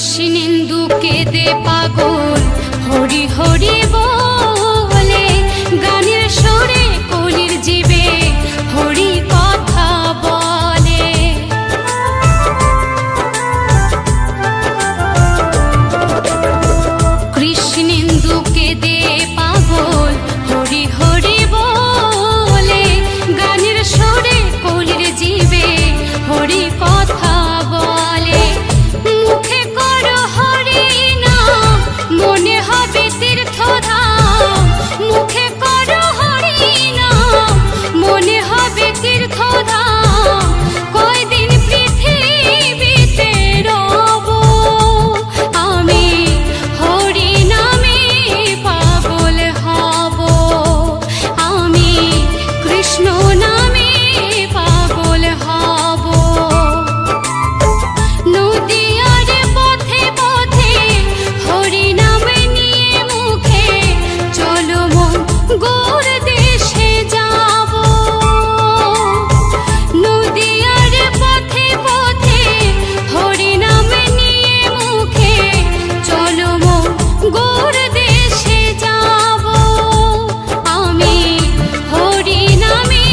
কৃষ্ণেন্দু কেঁদে পাগল হরি হরি বলে, গানের সুরে কলির জীবে হরি কথা বলে। কৃষ্ণেন্দু কেঁদে পাগল হরি হরি বলে, গানের সুরে কলির জীবে হরি কথা বলে। মুখে করো হরি নাম, মনে হবে তীর্থধাম। মুখে করো হরি নাম, মনে হবে তীর্থধাম। কয়দিন পৃথিবীতে রব আমি, হরি নামে পাগল হব আমি, কৃষ্ণ নামে পাগল হব। নদীয়ার পথে পথে হরি নাম নিয়ে মুখে, চলো মন গৌর দেশে যাব। নদীয়ার পথে পথে হরি নাম নিয়ে মুখে, চলো মন গৌর দেশে যাব আমি, হরি নামে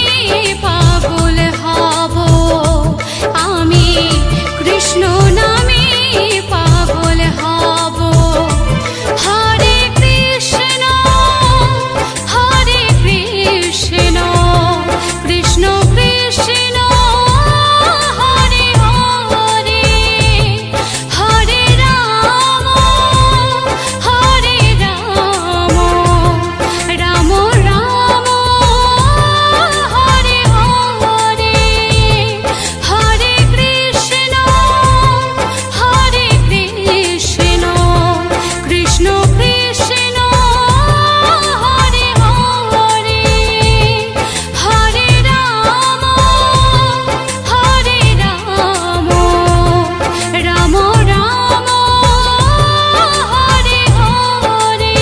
পাগল হব আমি, কৃষ্ণ নামে পাগল হব। হরে কৃষ্ণ কৃষ্ণ কৃষ্ণ হরে হরে, হরে রাম রাম রাম হরে হরে, হরে কৃষ্ণ কৃষ্ণ কৃষ্ণ হরে হরে, হরে রাম রাম রাম হরে হরে।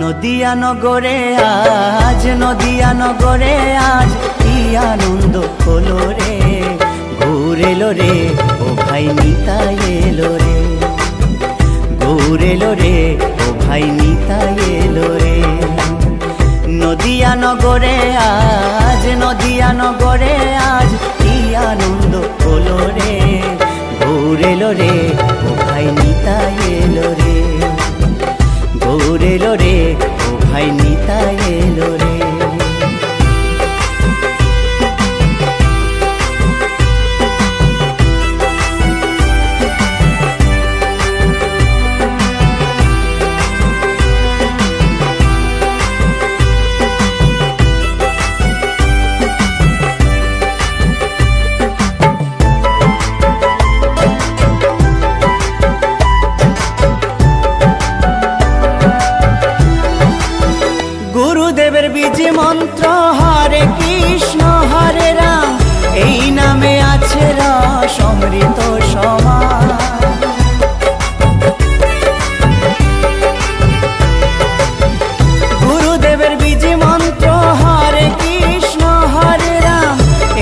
নদিয়া নগরে আজ, নদিয়া নগরে আজ কি আনন্দ হলো রে। গৌর এলো রে, ও ভাই নিতাই এলো রে। গৌর এলো রে, ও ভাই নিতাই এলো রে। নদিয়া নগরে আজ, নদিয়া নগরে আজ কি আনন্দ হলো রে। গৌর এলো রে, ও ভাই নিতাই এলো রে। গৌর এলো রে, ও ভাই নিতাই এলো রে। গুরুদেবের বীজে মন্ত্র হরে কৃষ্ণ হরে রাম, এই নামে আছে রস অমৃত সমান। গুরুদেবের বীজে মন্ত্র হরে কৃষ্ণ হরে রাম,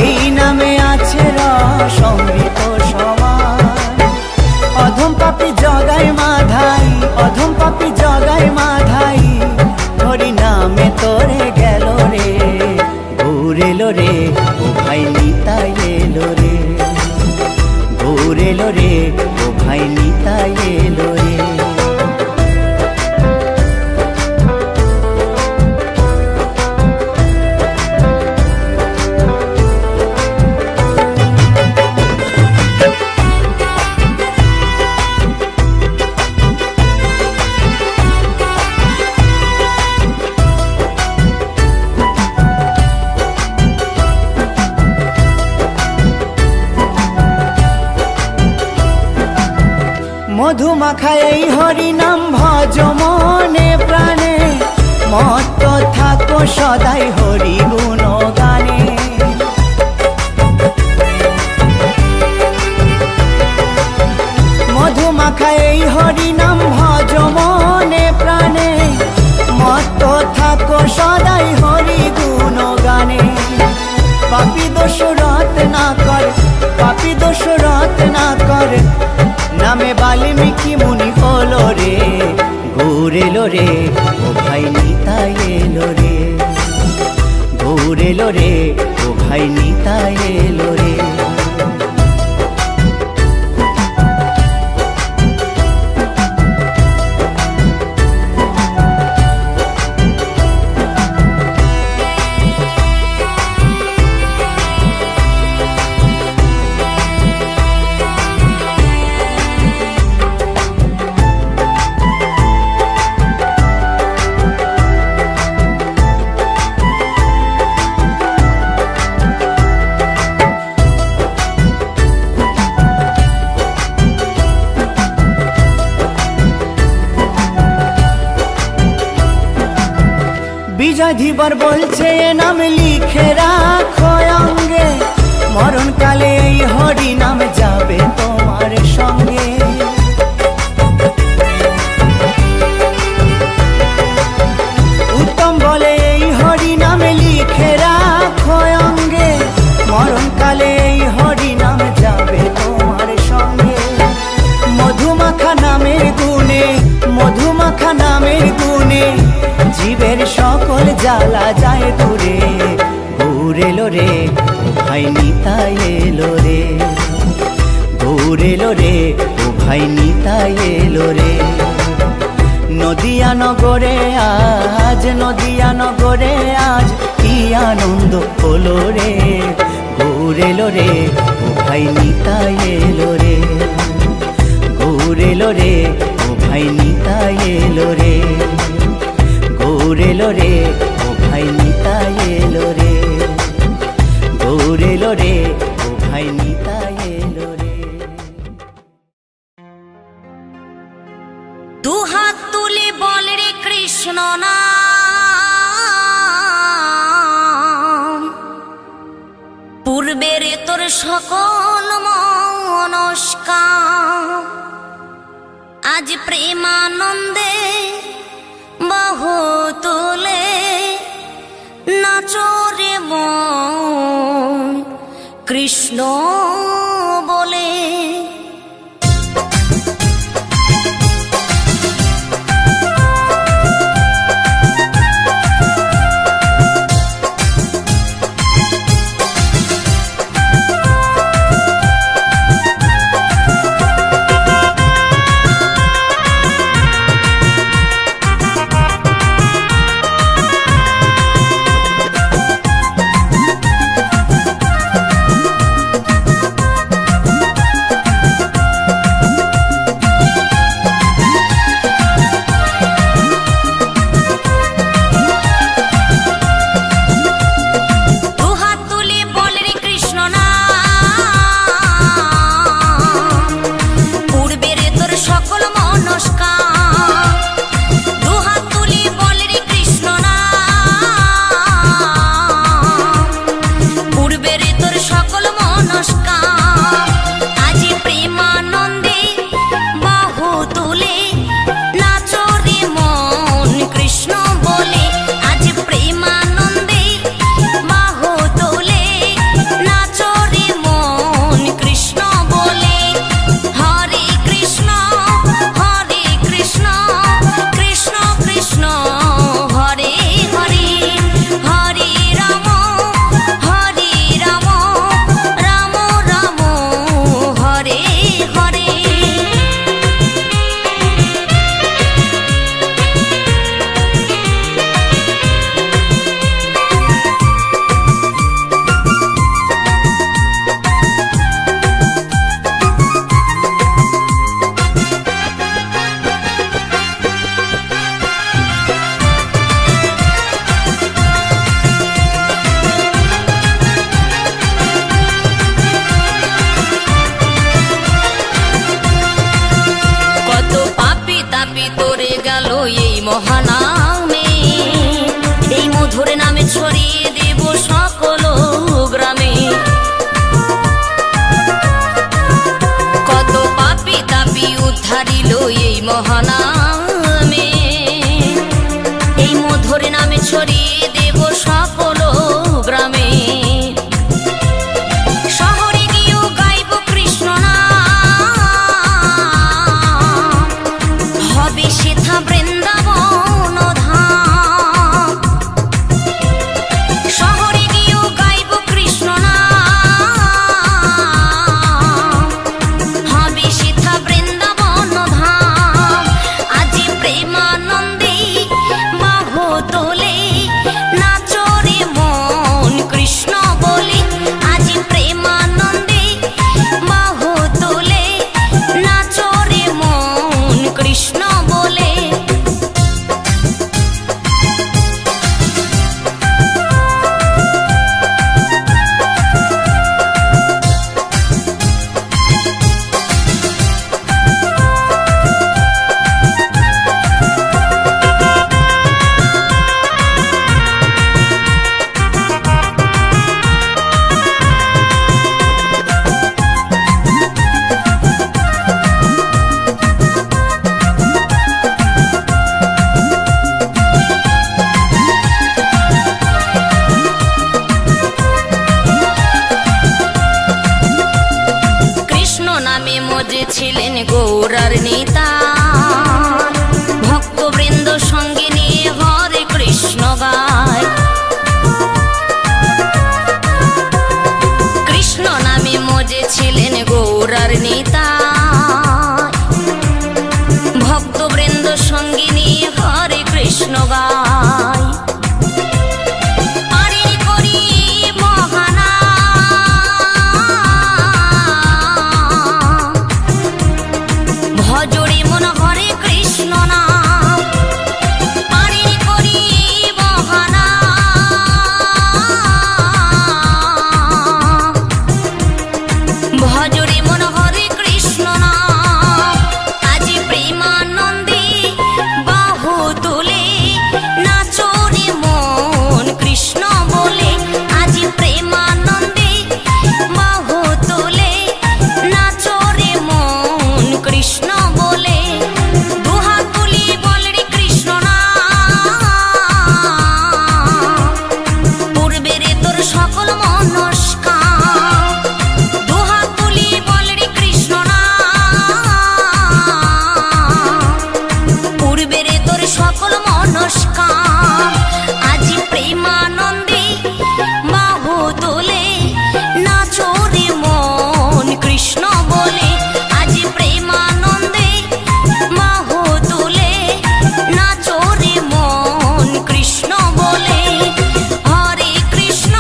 এই নামে আছে রস অমৃত সমান। অধম পাপী জগাই মাধাই, অধম পাপী জগাই মাধাই, হরি নামে তোরে গেল রে। গৌর এলো রে, ও ভাই নিতাই এলো রে। গৌর এলো রে, ও ভাই নিতাই এলো রে। মধুমাখা এই হরি নাম ভজ মনে প্রাণে, মত্ত থাকো সদাই হরি গুণ গানে। মধুমাখা এই হরি নাম ভজ মনে প্রাণে, মত্ত থাকো সদাই হরি গুণ গানে। পাপী দোষরত না কর, পাপী দোষরত না কর, নামে বাল্মীকি মুনি হলো রে। গৌর এলো রে, ও ভাই নিতাই এলো রে। গৌর এলো রে, ও ভাই নিতাই এলো রে। বিজয়ধীবর বলছে নাম লিখে রাখো অঙ্গে, মরণকালে এই হরি নাম যাবে তোমার সঙ্গে। উত্তম বলে এই হরি নাম লিখে রাখো অঙ্গে, মরণকালে এই হরি নাম যাবে তোমার সঙ্গে। মধুমাখা নামের গুণে, মধুমাখা নামের গুণে, জীবের সকল জ্বালা যায় দূরে। গৌর এলো রে, ও ভাই নিতাই এলো রে। গৌর এলো রে, ও ভাই নিতাই এলো রে। নদিয়া নগরে আজ, নদিয়া নগরে আজ কি আনন্দ হলো রে। গৌর এলো রে, ও ভাই নিতাই এলো রে। গৌর এলো রে, ও ভাই নিতাই এলো রে। গৌর এলো রে, ও ভাই নিতাই এলো রে। গৌর এলো রে, ও ভাই নিতাই এলো রে। দু হাত তুলে বল রে কৃষ্ণ নাম, পূর্বের তোর সকল মনস্কাম আজ প্রেমানন্দে বাহু তুলে নাচরে মন কৃষ্ণ বলে। ছড়িয়ে দেব সকল গ্রামে। শহরে গিয়েও গাইব কৃষ্ণ নাম, হবে সেথা বৃন্দাবন ধাম। শহরে গিয়েও গাইব কৃষ্ণ নাম, হবে সেথা বৃন্দাবন ধাম। আজি প্রেমানন্দে বাহু তোলে নাচরে মন কৃষ্ণ বলে। আজি প্রেমানন্দে বাহু তোলে নাচরে মন কৃষ্ণ বলে। কৃষ্ণ নামে মজেছিলেন গৌরার নেতা, ভক্তবৃন্দ সঙ্গে নিয়ে হরে কৃষ্ণ গায়। কৃষ্ণ নামে মজেছিলেন গৌরার নেতা, ভক্তবৃন্দ সঙ্গে নিয়ে হরে কৃষ্ণ গায়। পারে করি মহানাম, ভজরে মন হরে কৃষ্ণ নাম। পারে করি মহানাম, ভজরে মন হরে কৃষ্ণ নাম। আজি প্রেমানন্দে বাহু তুলে নাচরে মন কৃষ্ণ বলে। আজি প্রেমানন্দে বাহু তুলে নাচরে মন কৃষ্ণ বলে। দুহাত তুলি বল রে কৃষ্ণ নাম, পূর্বে রে তোর সকল মনস্কাম। দুহাত তুলি বল রে কৃষ্ণ নাম, পূর্বে রে তোর সকল মনস্কাম। আজি প্রেমানন্দে বাহু তোলে নাচরে মন কৃষ্ণ বলে। আজি প্রেমানন্দে বাহু তোলে নাচরে মন কৃষ্ণ বলে। হরে কৃষ্ণ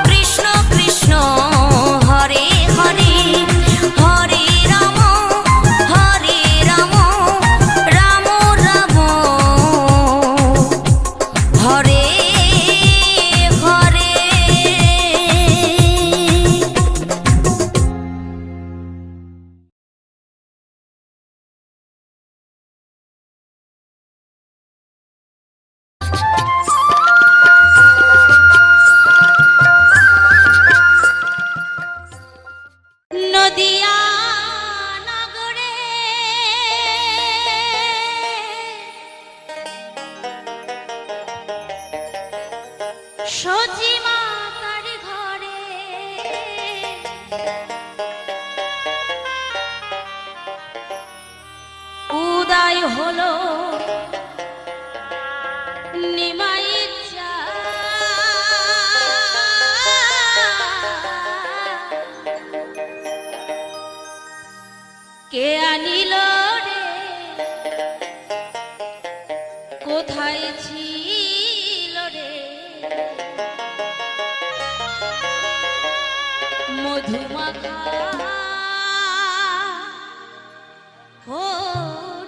কৃষ্ণ কৃষ্ণ হরে হরে, হরে রাম রাম রাম হরে হরে। নদিয়া নগরে সচি মাতার ঘরে উদয় হলো নিমাই কে আনিল রে, কোথায় ছিল রে মধুমাখা হরিনাম।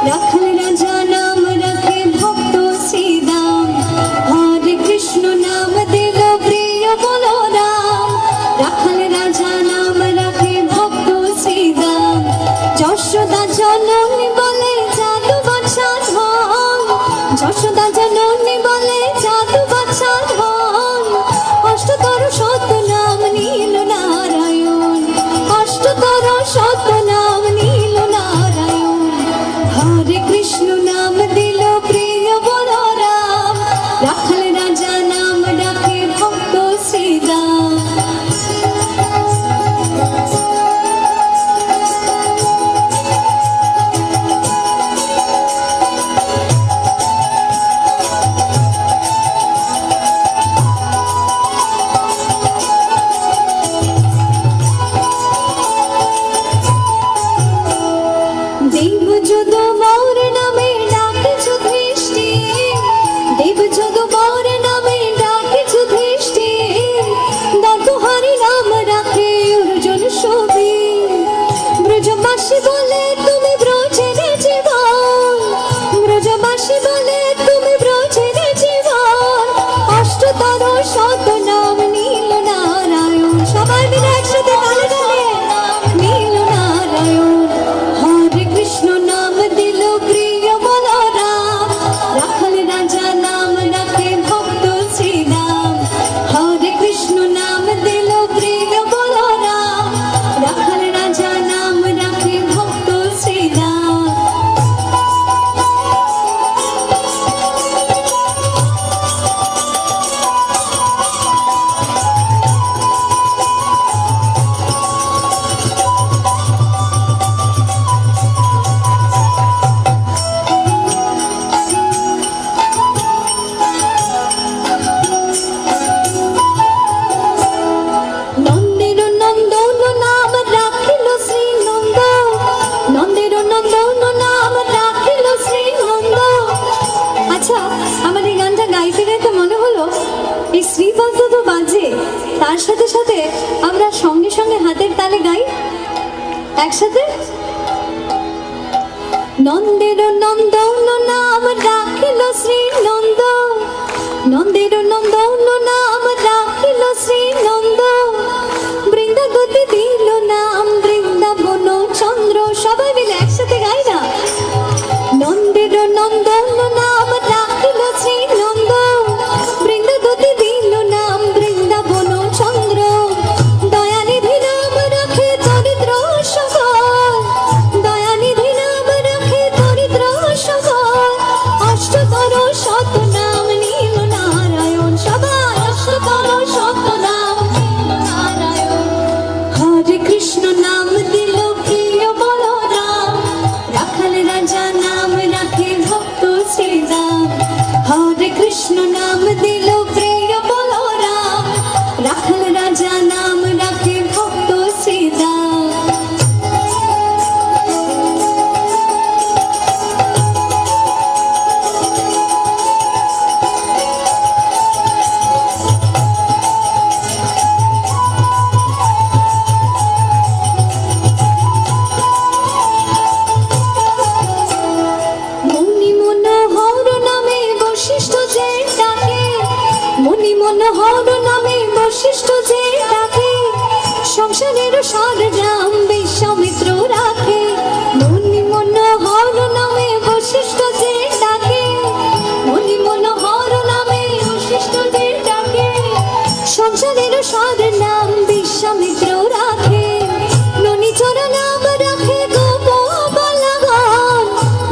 রাখাল রাজা নাম রাখে ভক্ত শ্রীরাম। হরে কৃষ্ণ নাম দিল প্রিয় বলরাম। রাখাল রাজা নাম রাখে ভক্ত শ্রীরাম। যশোদা জননী বলে জাদু বাছা ধন। যশোদা জননী বলে জাদু বাছা ধন। অষ্টতর শত নাম নীল নারায়ণ। অষ্টতর শত নাম নীল নারায়ণ। হরে কৃষ্ণ নাম দিল প্রিয় বলরাম। রাখাল রাজা নাম ডাকে ভক্ত শ্রীরাম। দেব যদু মৌর নামে ডাকেছ দৃষ্টি। দেব যদু মৌর নামে ডাকেছ দৃষ্টি। দর্পহারি নাম রাখে অর্জুন ছবি। ব্রজবাসী বলে তুমি ব্রজের জীবন। ব্রজবাসী বলে তুমি ব্রজের জীবন। অষ্টতর শত নাম নীল নারায়ণ। সবাই মিলে একসাথে তালে তালে নীল নারায়ণ। হরে কৃষ্ণ নাম দিল প্রিয় বলরাম। রাখাল রাজা নাম রাখে ভক্ত শ্রীরাম। হরে কৃষ্ণ নাম দিল প্রিয় বলরাম। রাখাল রাজা নাম রাখে ভক্ত শ্রীরাম। নন্দের নন্দন নাম রাখিল শ্রীনন্দ। নন্দের নন্দন নাম রাখিল শ্রীনন্দ। আচ্ছা, আমার এই গানটা গাইতে গাইতে মনে হলো এই শ্রীবদ্ধ তো বাজে, তার সাথে সাথে আমরা সঙ্গে সঙ্গে হাতের তালে গাই একসাথে। নন্দের নন্দন নাম রাখিল শ্রীনন্দ। নন্দের নন্দন নাম রাখিল শ্রীনন্দ। বৃন্দাগতি দিল নাম বৃন্দাবন চন্দ্র। সবাই মিলে একসাথে গাই না। নন্দের নন্দন নাম রাখিল শ্রীনন্দ। বৃন্দাগতি দিল নাম বৃন্দাবন চন্দ্র। দয়ানিধি নাম রাখে দরিদ্র সকল। দয়ানিধি নাম রাখে দরিদ্র সকল। অষ্টতর শত নাম নীল নারায়ণ। সবাই অষ্টতর শত নাম নীল নারায়ণ। হরে কৃষ্ণ নাম দিল প্রিয় বলরাম। রাখাল রাজা নাম রাখে ভক্ত শ্রীরাম। হরে কৃষ্ণ নাম দিল প্রিয় বলরাম। রাখাল রাজা নাম রাখে ভক্ত শ্রীরাম। মনি মনোহর নামে বশিষ্ঠ যে ডাকে। মনি মনোহর নামে বশিষ্ঠ যে ডাকে। সংসারের সার নাম বিশ্বামিত্র রাখে। মনি মনোহর নামে বশিষ্ঠ যে ডাকে। মনি মনোহর নামে বশিষ্ঠ যে ডাকে। সংসারের সার নাম বিশ্বামিত্র রাখে। ননীচর নাম রাখে গোপ বালাগণ।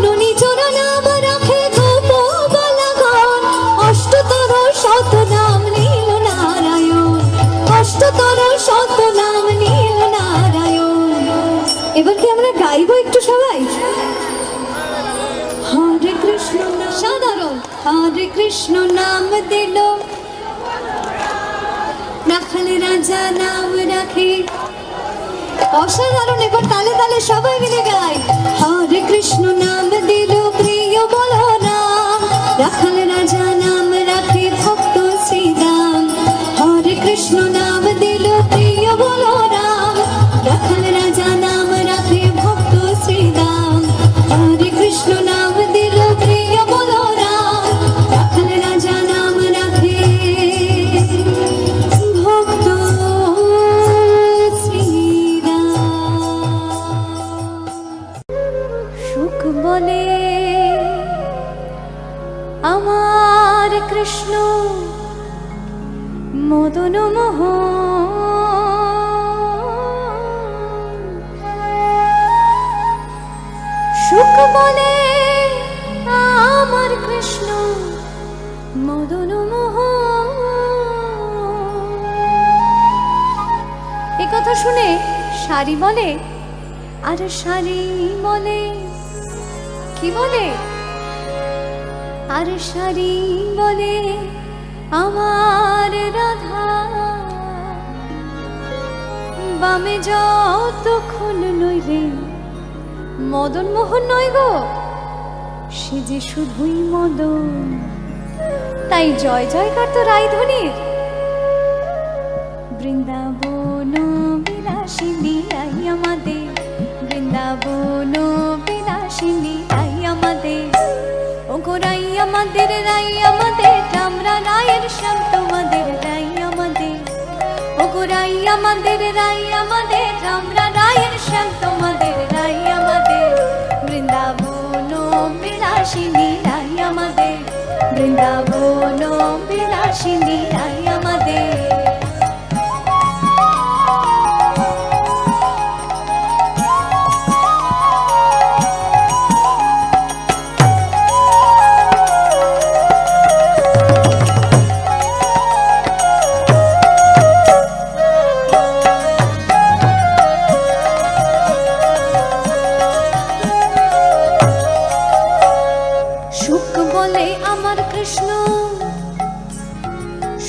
ননীচর নাম রাখে গোপ বালাগণ। অষ্টতর শত নাম নীল নারায়ণ। অষ্টতর শত নাম নীল নারায়ণ। এবার কি আমরা গাইবো একটু সবাই? হরে কৃষ্ণ নাম সাধারণ। হরে কৃষ্ণ নাম দিল রাখাল রাজা নাম রাখে। অসাধারণ। এবার তালে তালে সবাই মিলে গাই। হরে কৃষ্ণ নাম দিল প্রিয় বলরাম। রাখাল রাজা নাম রাখে ভক্ত শ্রীরাম। হরে কৃষ্ণ নাম দিল প্রিয় বলরাম। রাখাল রাজা নাম রাখে ভক্ত শ্রীরাম। হরে কৃষ্ণ। বলে আমার কৃষ্ণ মদন মোহন, সুখ বলে আমার কৃষ্ণ মদন মোহন। এ কথা শুনে শাড়ি বলে, আর শাড়ি বলে কি বলে? আর শাড়ি বলে আমার রাধা বামে যতক্ষণ নইলে মদন মোহন নয় গো, সে যে শুধুই মদন। তাই জয় জয়কার তো রায়ধনীর। বৃন্দাবন বিলাসিনী রাই আমাদের, বৃন্দাবন বিলাসিনী রাই আমাদের, ও গো রাই আমাদের, রাই আমাদের, আমরা রায়ের শ্যাম তোমাদের রাই আমাদের, ও গো রাই আমাদের, রাই আমাদের, আমরা রায়ের শ্যাম তোমাদের রাই আমাদের। বৃন্দাবন বিলাসিনী রাই আমাদের, বৃন্দাবন বিলাসিনী রাই আমাদের।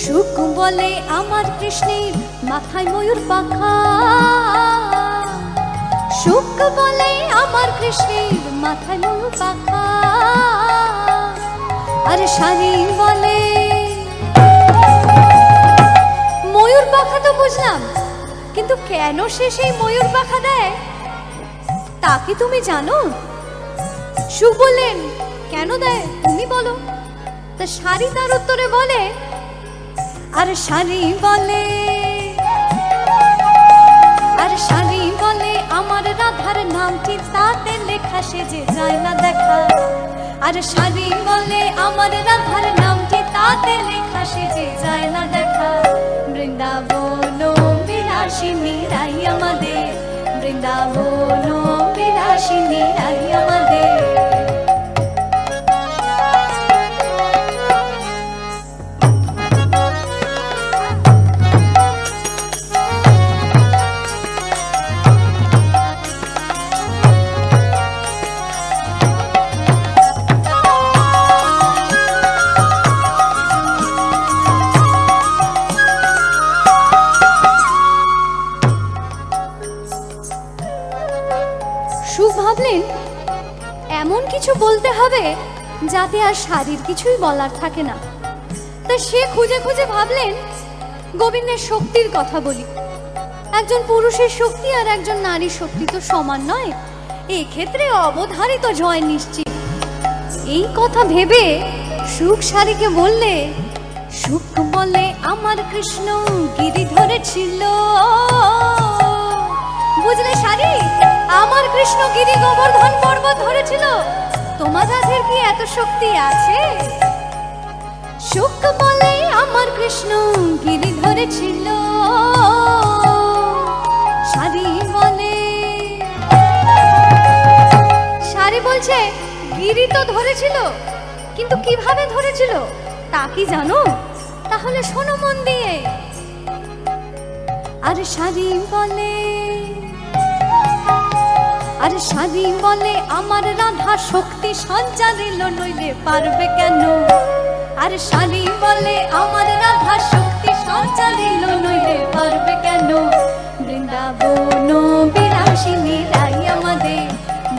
সুখ বলে আমার কৃষ্ণের মাথায় ময়ূর পাখা, সুখ বলে আমার কৃষ্ণের মাথায় ময়ূর পাখা। আর শাড়ি বলে ময়ূর পাখা তো বুঝলাম, কিন্তু কেন সে সেই ময়ূর পাখা দেয় তা কি তুমি জানো? সুখ বললেন কেন দেয় তুমি বলো। তা শাড়ি তার উত্তরে বলে, আর শাড়ি বলে, আর শাড়ি বলে আমার রাধার নামটি তাতে লেখা, সে যে যায় না দেখা। আর শাড়ি বলে আমার রাধার নামটি তাতে লেখা, সে যে যায় না দেখা। বৃন্দাবন বিলাসিনী রাই আমাদের, বৃন্দাবন বিলাসিনী রাই আমাদের। ভাবলেন এমন কিছু বলতে হবে যাতে আর শাড়ির কিছুই বলার থাকে না। তা সে খুঁজে খুঁজে ভাবলেন গোবিন্দের শক্তির কথা বলি। একজন পুরুষের শক্তি আর একজন নারীর শক্তি তো সমান নয়, এই ক্ষেত্রে অবধারিত জয় নিশ্চিত। এই কথা ভেবে সুখ শাড়িকে বললে, সুখ বলে আমার কৃষ্ণ গিরি ধরেছিল। বুঝলে শাড়ি, আমার কৃষ্ণ গিরি গোবর্ধন পর্বত ধরেছিল, তোমার রাধের কি এত শক্তি আছে? সুখ বলে আমার কৃষ্ণ গিরি ধরেছিল। শাড়ি বলে, শাড়ি বলছে গিরি তো ধরেছিল, কিন্তু কিভাবে ধরেছিল তা কি জানো? তাহলে শোনো মন দিয়ে। আর শাড়ি বলে, আর শাড়ি বলে আমার রাধা শক্তি সঞ্চারিল, নইলে পারবে কেন? আর শাড়ি বলে আমার রাধা শক্তি সঞ্চারিল, নইলে পারবে কেন? বৃন্দাবন বিলাসিনী রাই আমাদের,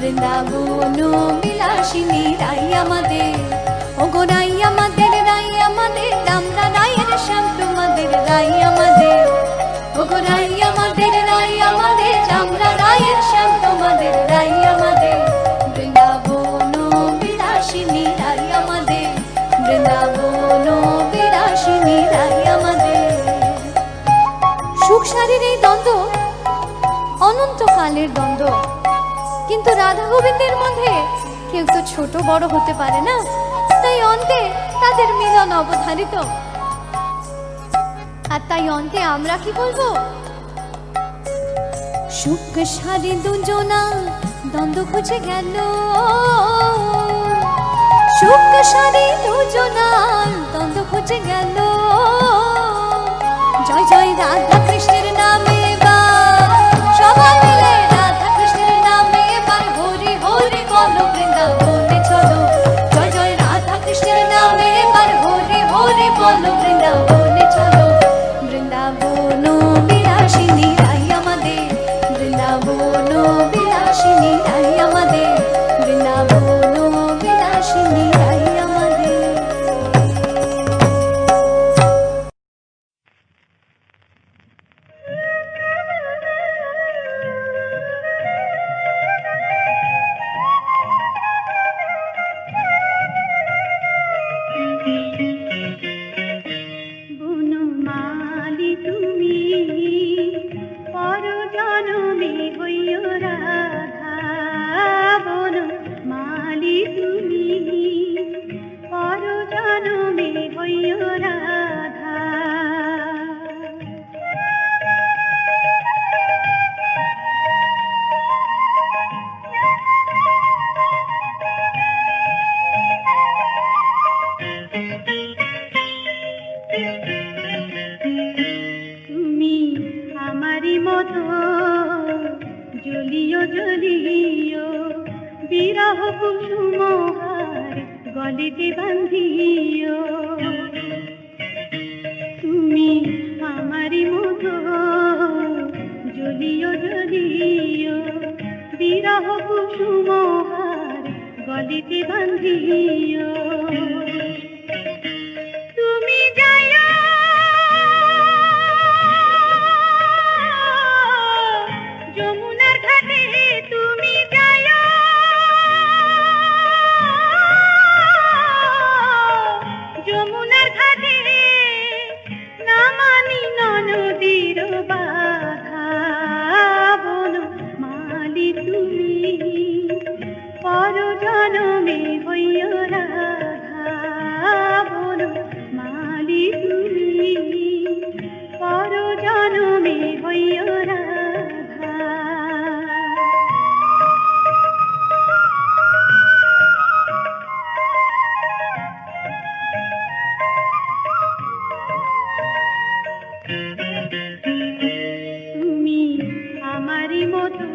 বৃন্দাবন বিলাসিনী রাই আমাদের, ও গো রাই আমাদের, রাই আমাদের, আমরা রায়ের শ্যাম তোমাদের রাই আমাদের, ও গো রাই আমাদের, রাই আমাদের, আমরা রায়ের শ্যাম তোমাদের রাই আমাদের। বৃন্দাবন বিলাসিনী রাই আমাদের, বৃন্দাবন বিলাসিনী রাই আমাদের। সুখ শাড়ির এই দ্বন্দ্ব অনন্তকালের দ্বন্দ্ব, কিন্তু রাধা গোবিন্দের মধ্যে কেউ তো ছোট বড় হতে পারে না, তাই অন্তে তাদের মিলন অবধারিত। আর তাই অন্তে আমরা কি বলবো? সুখ সারি দুজনা দ্বন্দ্ব খুঁজে গেল, সুখ সারি দুজনা দ্বন্দ্ব খুঁজে গেল। জয় জয় রাধা কৃষ্ণের নামে বা সবাই মিলে রাধা কৃষ্ণের নামে এবার হরি হরি বলো, বৃন্দাবনে চলো। জয় জয় রাধা কৃষ্ণের নামে এবার হরি হরি বলো, বৃন্দাবনে চলো। বৃন্দাবন বিলাসিনী রাই আমাদের, বৃন্দাবন বিলাসিনী রাই আমাদের, বৃন্দাবন বিলাসিনী রাই আমাদের। বনমালী তুমি পরজনমে হইও রাধা, বনমালী তুমি পরজনমে হইও রাধা। তুমি আমারি মতো জ্বলিও জ্বলিও, বিরহ কুসুমহার গলিতে বান্ধিও। তুমি আমারি মতো জ্বলিও জ্বলিও, বিরহ কুসুমহার গলিতে বান্ধিও। তুমি যাইও যমুনার ঘাটে, তুমি যাইও যমুনার ঘাটে, না মানি নদীর বাধা। বনমালী তুমি পরজনমে হইও রাধা, বনমালী তুমি পরজনমে হইও রাধা। তুমি আমারি মতো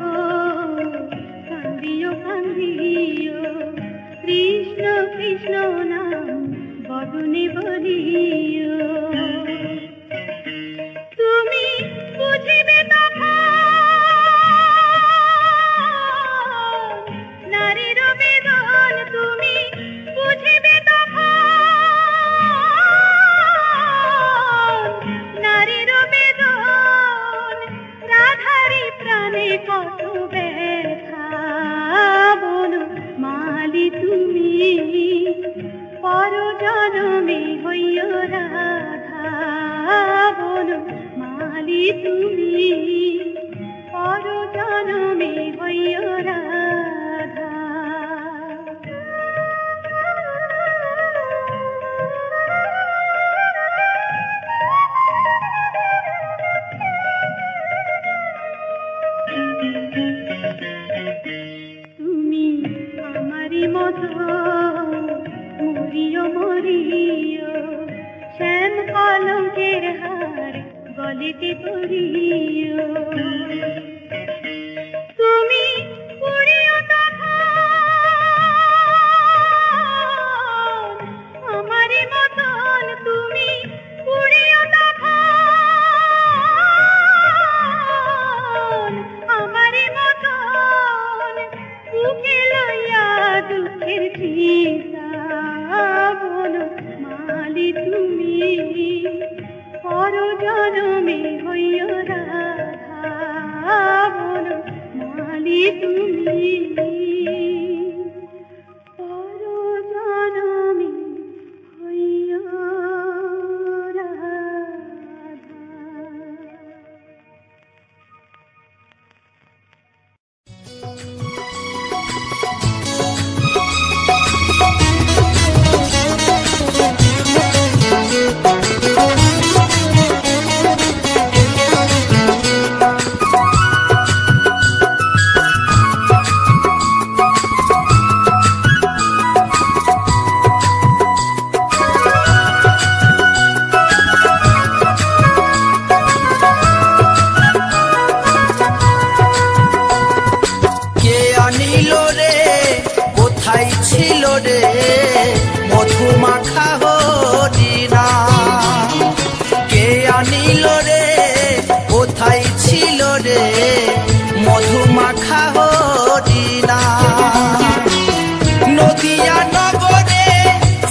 কান্দিও কান্দিও, কৃষ্ণ কৃষ্ণ নাম বদনে বলিও। তুমি বুঝিবে তখন নারীর বেদন, তুমি বুঝিবে তখন নারীর বেদন। রাধারি প্রাণে কত ব্যথা, বনমালী তুমি পরজনমে হইও রাধা, বনমালী তুমি পরজনমে হইও রাধা। তুমি আমারি মতো মরিও মরিও, শ্যাম কলঙ্কের হার গলিতে পরিও। তুমি পুরিও তখন আমারি মতন, তুমি পুরিও তখন আমারি মতন, বুকে লইয়া দুঃখের চিন্তা। বনমালী তুমি পরজনমে হইও রাধা, বনমালী তুমি পরজনমে হইও রাধা। নদিয়া নগরে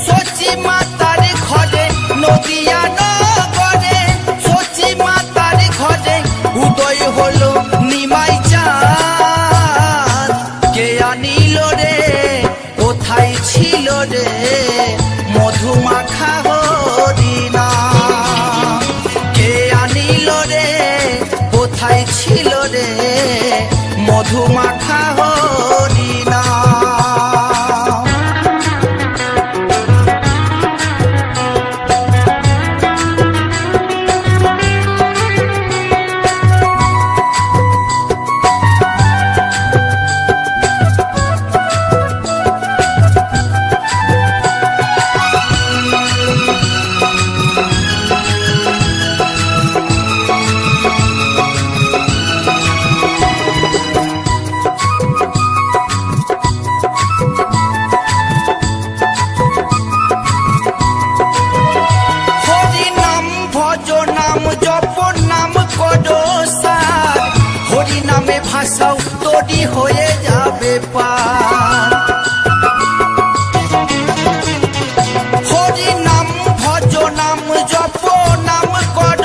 সচি মাতার ঘরে, নদিয়া নগরে সচি মাতার ঘরে উদয় হলো নিমাই চাঁদ। কে আনিল রে কোথায় ছিল রে মধুমাখা হরিনাম। কে আনিল রে কোথায় ছিল রে মধুমাখা হরিনাম। ভাষাও তৈরি হয়ে যাবে পার। হরি নাম ভজ নাম জপ নাম কর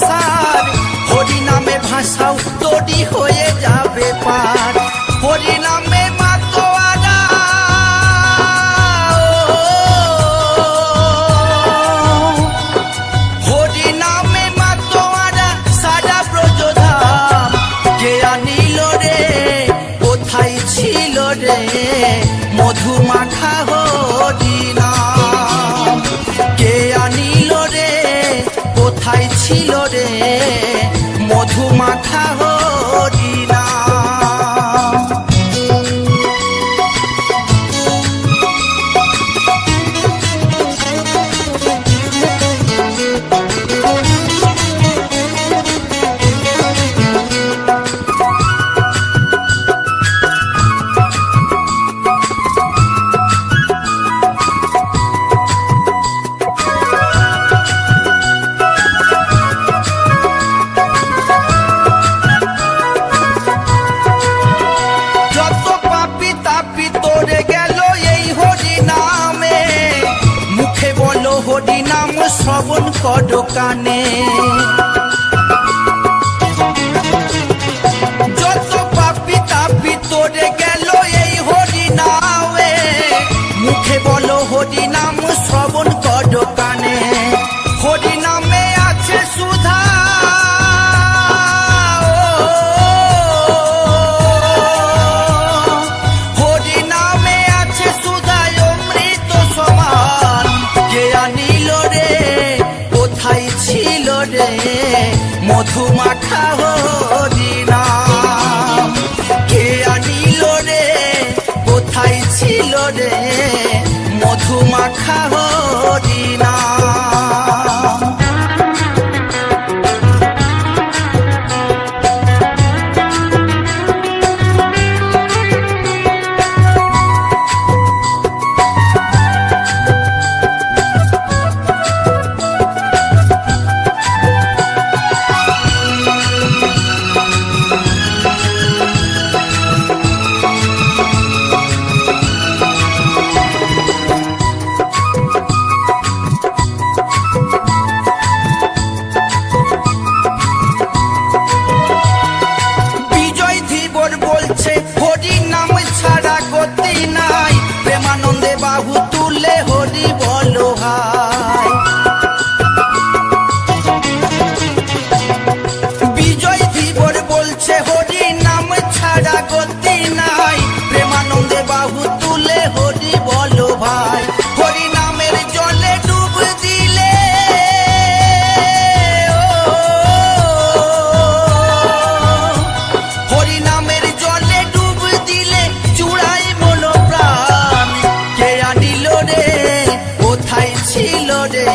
সার, হরি নামে ভাষাও তৈরি হয়ে যাবে পার। হরি নামে মাতোয়ারা হরি নামে মাতোয়ারা সারা ব্রজধাম। কে আনিল রে কোথায় ছিল রে মধুমাখা হরিনাম। কে আনিল রে কোথায় ছিল রে মধুমাখা হরিনাম। হরি নাম শ্রবণ কর কানে, যত পাপি তাপি তোরে গেল এই হরি নামে। মুখে বলো হরি নাম শ্রবণ কর কানে, হরি নামে আছে সুধা হরি নামে আছে সুধা অমৃত সমান। কে আনিল রে কোথায় ছিল রে মধুমাখা হরিনাম। কে আনিল রে কোথায় ছিল রে মধুমাখা হরিনাম। হরি নাম ছাড়া গতি নাই, প্রেমানন্দে বাহু তুলে হরি বলো হাই। বিজয় ধীবর বলছে হরি নাম ছাড়া গতি নাই, প্রেমানন্দে বাহু তুলে হরি বলো ভাই। হরি নামের জলে ডুব দিলে হরি নামের জলে ডুব দিলে চূড়াই মনো প্রাণ। কে আনিল রে কোথায় ছিল রে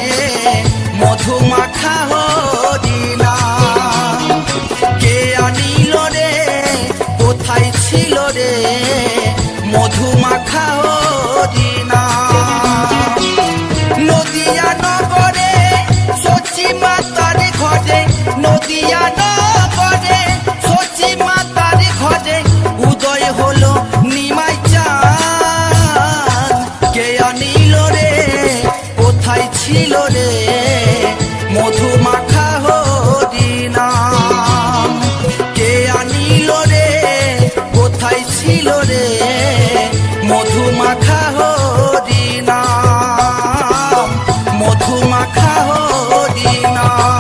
মধুমাখা হরিনাম। কে আনিল রে কোথায় ছিল রে মধুমাখা হরিনাম। নদিয়া নগরে সচি মাতার ঘরে, নদিয়া নগরে সচি মাতার ঘরে উদয় হলো নিমাই চাঁদ। ছিল রে মধু মাখা হরিনাম কে আনিল রে কোথায় ছিল রে মধু মাখা হরিনাম মধু মাখা হরিনাম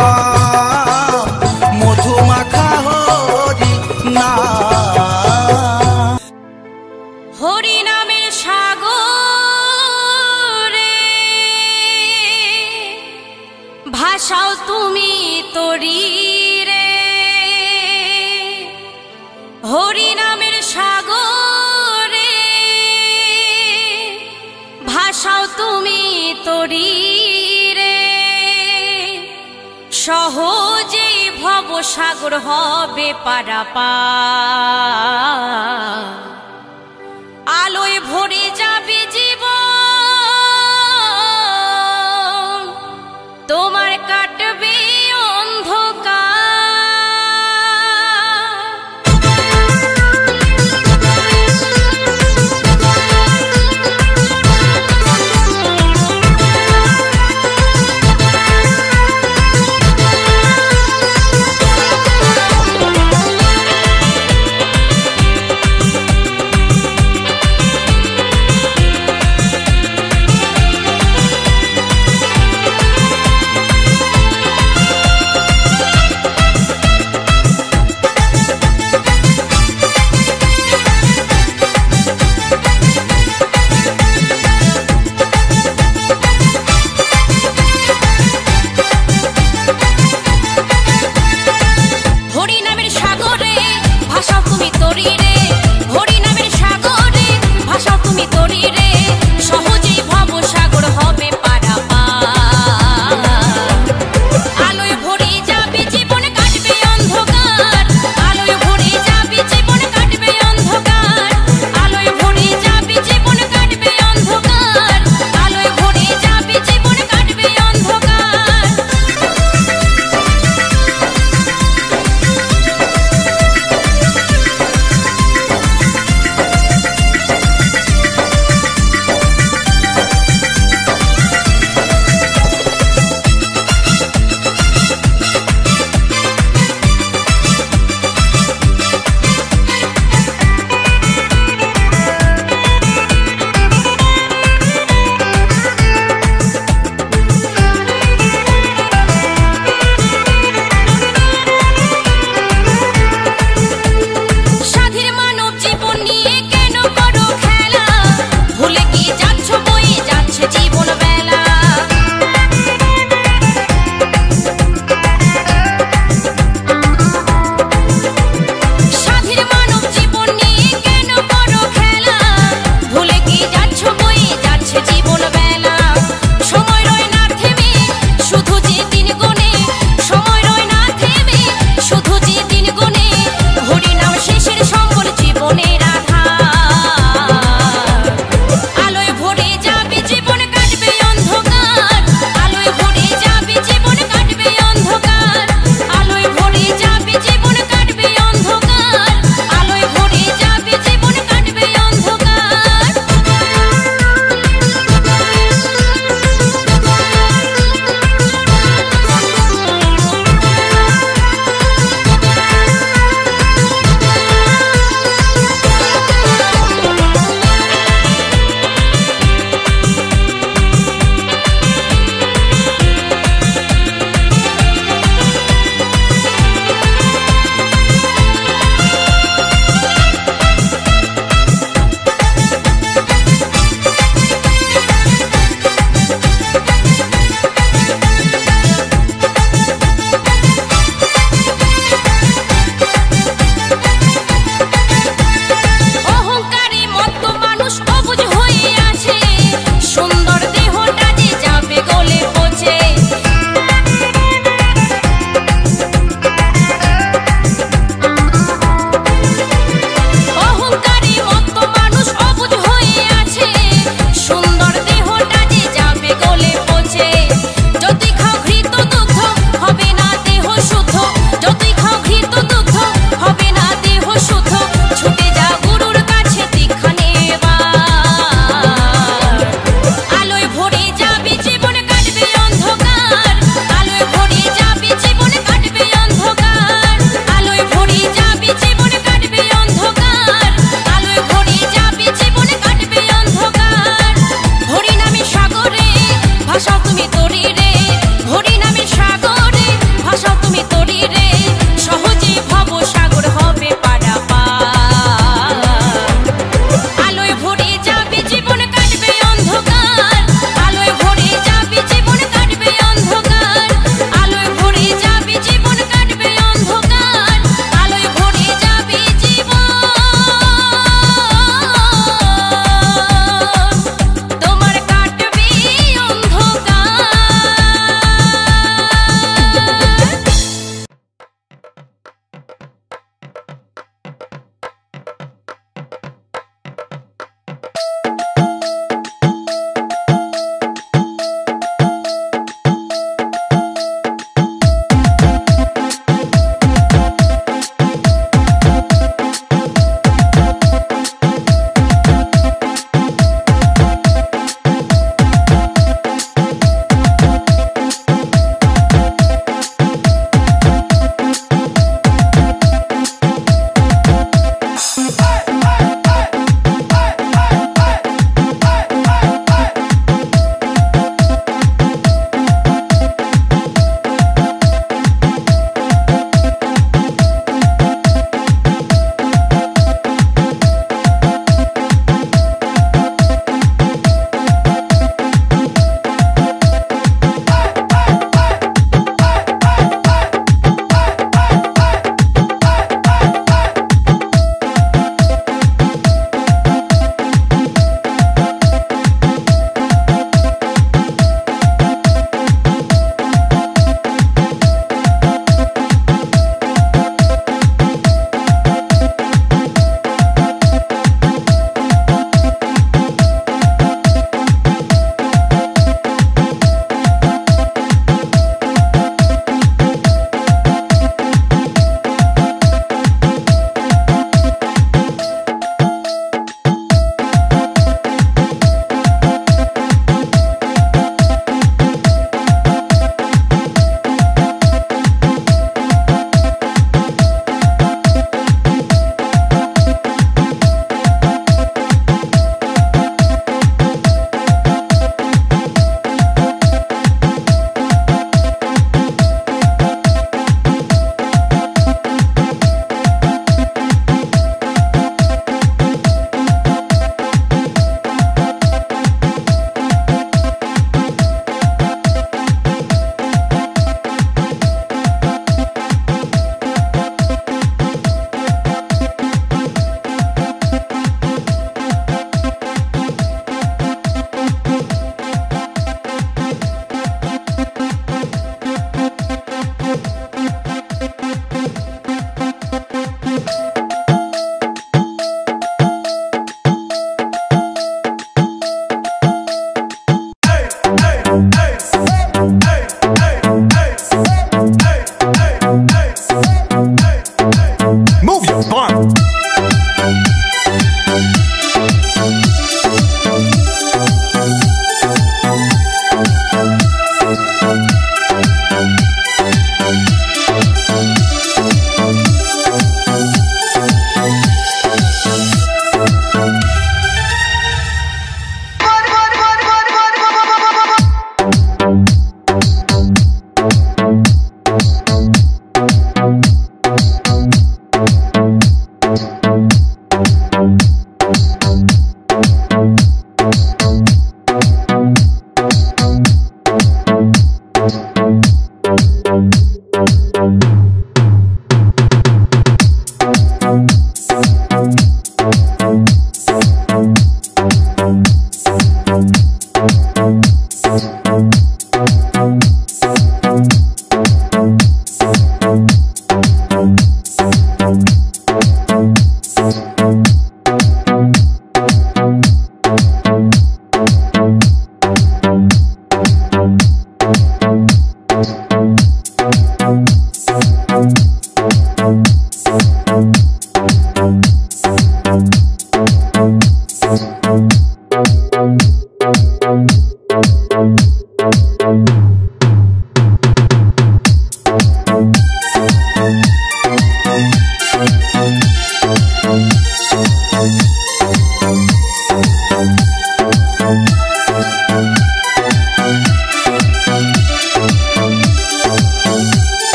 মধু মাখা হরিনাম হরিনামের সাগরে ভাষাও তুমি তরি রে হরিনামের সাগরে ভাষাও তুমি তরি রে সহজেই ভবসাগর হবে পারাপার আলোয় ভরে